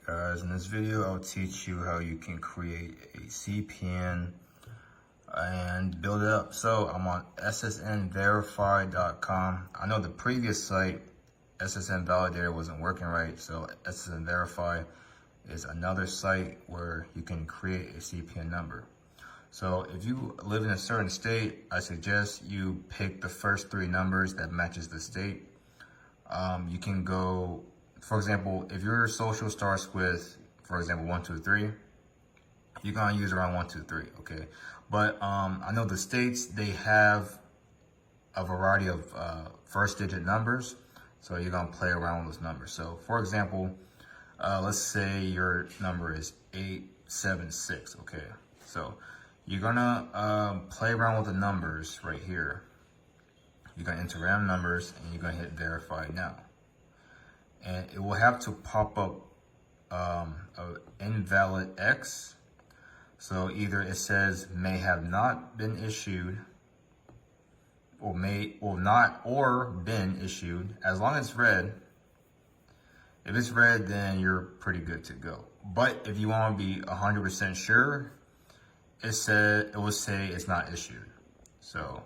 Guys, in this video I'll teach you how you can create a CPN and build it up. So I'm on ssnverify.com. I know the previous site, SSN Validator, wasn't working right, so SSN Verify is another site where you can create a CPN number. So if you live in a certain state, I suggest you pick the first three numbers that matches the state. You can go, for example, if your social starts with, for example, 1, 2, 3, you're gonna use around 1, 2, 3, okay? But I know the states, they have a variety of first digit numbers, so you're gonna play around with those numbers. So for example, let's say your number is 876, okay? So you're gonna play around with the numbers right here. You're gonna enter random numbers and you're gonna hit verify now. And it will have to pop up an invalid X. So either it says may have not been issued or may or not or been issued. As long as it's red, if it's red, then you're pretty good to go. But if you want to be 100% sure, it will say it's not issued. So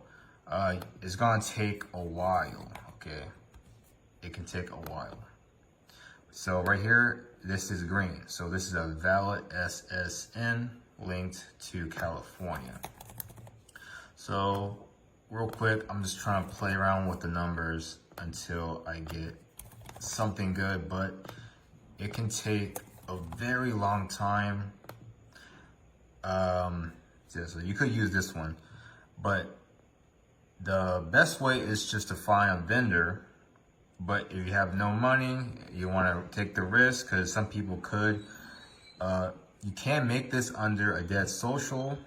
it's gonna take a while, okay? It can take a while. So right here, this is green. So this is a valid SSN linked to California. So real quick, I'm just trying to play around with the numbers until I get something good, but it can take a very long time. So you could use this one, but the best way is just to find a vendor. But if you have no money, you want to take the risk, because some people could. You can make this under a dead social.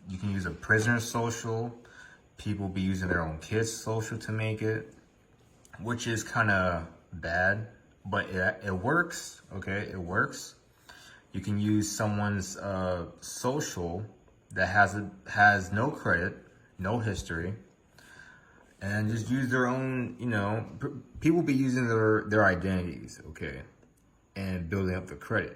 You can use a prisoner social. People be using their own kids' social to make it, which is kind of bad, but it works, okay? It works. You can use someone's social that has no credit, no history, and just use their own, people be using their identities, okay, and building up the credit.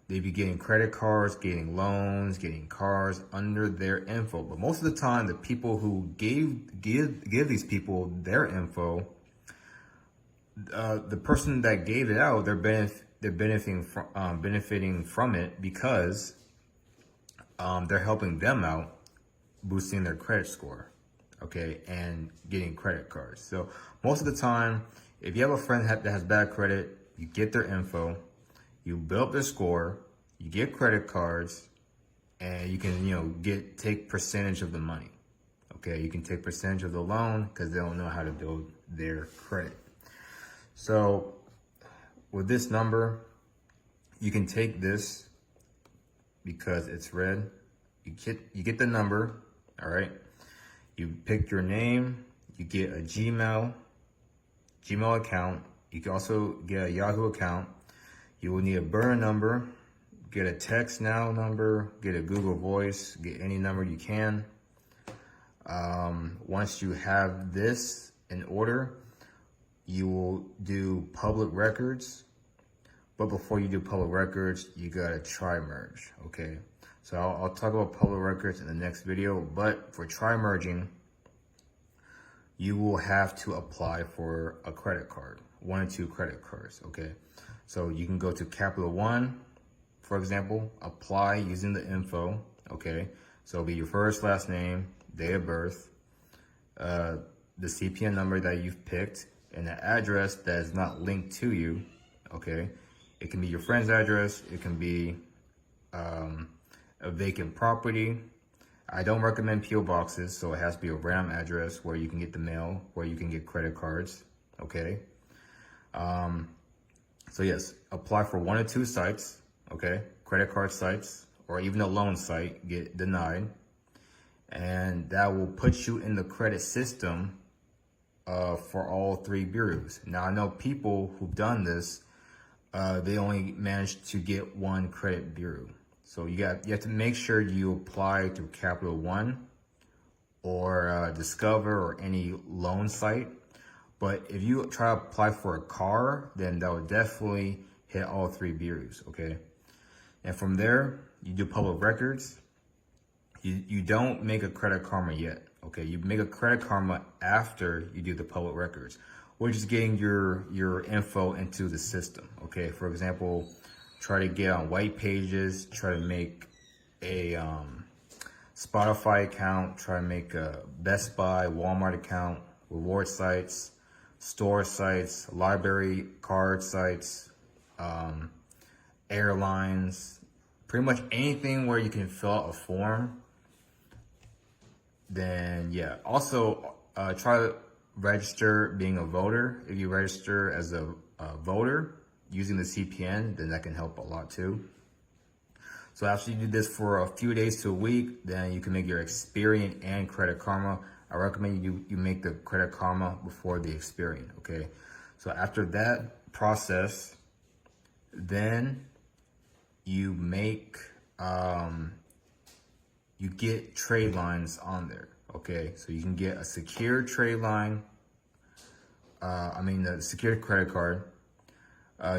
They be getting credit cards, getting loans, getting cars under their info. But most of the time, the people who give these people their info, the person that gave it out, they're benefiting from it because they're helping them out, boosting their credit score. Okay, and getting credit cards. So most of the time, if you have a friend that has bad credit, you get their info, you build up their score, you get credit cards, and you can, take percentage of the money. Okay, you can take percentage of the loan because they don't know how to build their credit. So with this number, you can take this because it's red. You get the number, all right? You pick your name, you get a Gmail account. You can also get a Yahoo account. You will need a burner number, get a text now number, get a Google Voice, get any number you can. Once you have this in order, you will do public records. But before you do public records, you gotta try merge, okay? So I'll talk about public records in the next video, but for tri-merging, you will have to apply for a credit card, 1 or 2 credit cards, okay? So you can go to Capital One, for example, apply using the info, okay? So it'll be your first, last name, date of birth, the CPN number that you've picked, and the address that is not linked to you, okay? It can be your friend's address, it can be a vacant property. I don't recommend P.O. boxes, so it has to be a random address where you can get the mail, where you can get credit cards, okay? So yes, apply for 1 or 2 sites, okay? Credit card sites, or even a loan site, get denied. And that will put you in the credit system for all 3 bureaus. Now I know people who've done this, they only managed to get 1 credit bureau. So you have to make sure you apply through Capital One or Discover or any loan site. But if you try to apply for a car, then that would definitely hit all 3 bureaus, okay? And from there, you do public records. You don't make a Credit Karma yet, okay? You make a Credit Karma after you do the public records, which is getting your info into the system, okay? For example, try to get on white pages, try to make a Spotify account, try to make a Best Buy, Walmart account, reward sites, store sites, library card sites, airlines, pretty much anything where you can fill out a form. Then yeah, also try to register being a voter. If you register as a voter using the CPN, then that can help a lot too. So after you do this for a few days to a week, then you can make your Experian and Credit Karma. I recommend you make the Credit Karma before the Experian, okay? So after that process, then you make, you get trade lines on there, okay? So you can get a secured trade line, the secured credit card.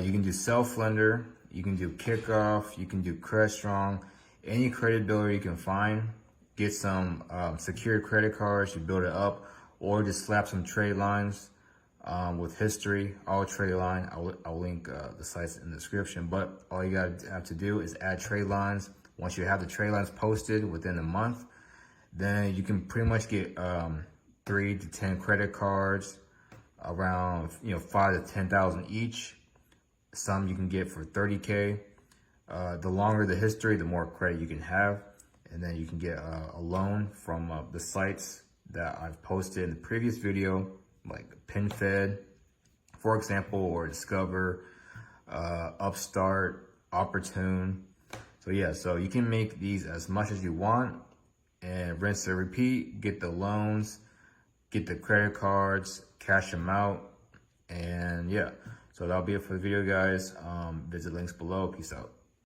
You can do self-lender, you can do kickoff, you can do credit strong, any credit builder you can find. Get some secured credit cards, you build it up, or just slap some trade lines with history, all trade line. I'll link the sites in the description, but all you gotta have to do is add trade lines. Once you have the trade lines posted within a month, then you can pretty much get 3 to 10 credit cards, around 5 to 10,000 each. Some you can get for 30K. The longer the history, the more credit you can have. And then you can get a loan from the sites that I've posted in the previous video, like PinFed, for example, or Discover, Upstart, Opportune. So yeah, so you can make these as much as you want and rinse and repeat, get the loans, get the credit cards, cash them out, and yeah. So that'll be it for the video, guys. Visit links below. Peace out.